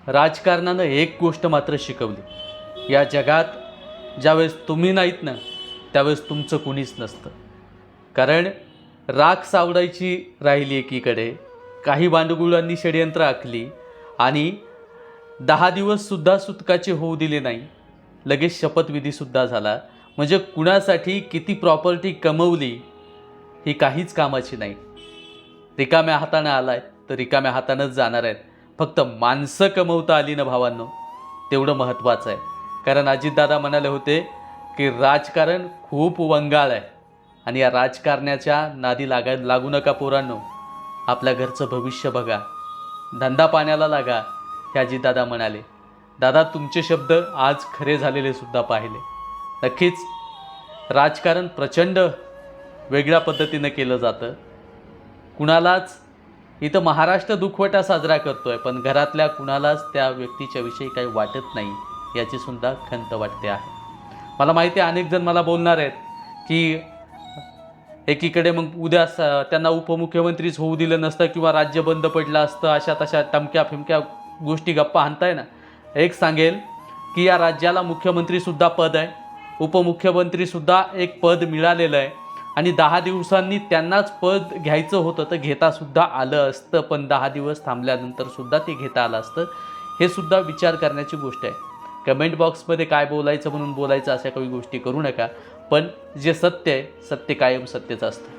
राजकारणानं एक गोष्ट मात्र शिकवली, या जगात ज्यावेळेस तुम्ही नाहीत ना त्यावेळेस तुमचं कुणीच नसतं. कारण राख सावडायची राहिली एकीकडे, काही भांडगुळांनी षडयंत्र आखली आणि 10 दिवससुद्धा सुटकाचे होऊ दिले नाही. लगेच शपथविधीसुद्धा झाला. म्हणजे कुणासाठी किती प्रॉपर्टी कमवली ही काहीच कामाची नाही. रिकाम्या हातानं आलाय तर रिकाम्या हातानंच जाणार आहेत. फक्त माणसं कमवता आली ना भावांनो, तेवढं महत्त्वाचं आहे. कारण अजितदादा म्हणाले होते की राजकारण खूप वंगाळ आहे आणि या राजकारणाच्या नादी लागू नका पोरांनो. आपल्या घरचं भविष्य बघा, धंदा पाण्याला लागा, हे अजितदादा म्हणाले. दादा, तुमचे शब्द आज खरे झालेले सुद्धा पाहिले. नक्कीच राजकारण प्रचंड वेगळ्या पद्धतीनं केलं जातं. कुणालाच इथं महाराष्ट्र दुखवटा साजरा करतोय, पण घरातल्या कुणालाच त्या व्यक्तीच्या विषयी काही वाटत नाही, याची सुद्धा खंत वाटते आहे. मला माहिती आहे अनेक जण मला बोलणार आहेत की एकीकडे मग उद्या त्यांना उपमुख्यमंत्रीच होऊ दिलं नसतं किंवा राज्य बंद पडलं असतं, अशा तशा टमक्या फिमक्या गोष्टी गप्पा हाणताय ना. एक सांगेल की या राज्याला मुख्यमंत्रीसुद्धा पद आहे, उपमुख्यमंत्रीसुद्धा एक पद मिळालेलं आहे आणि 10 दिवसांनी त्यांनाच पद घ्यायचं होतं तर घेतासुद्धा आलं असतं, पण 10 दिवस थांबल्यानंतरसुद्धा ते घेता आलं असतं. हे सुद्धा विचार करण्याची गोष्ट आहे. कमेंट बॉक्समध्ये काय बोलायचं म्हणून बोलायचं अशा काही गोष्टी करू नका. पण जे सत्य आहे, सत्य कायम सत्यच असतं.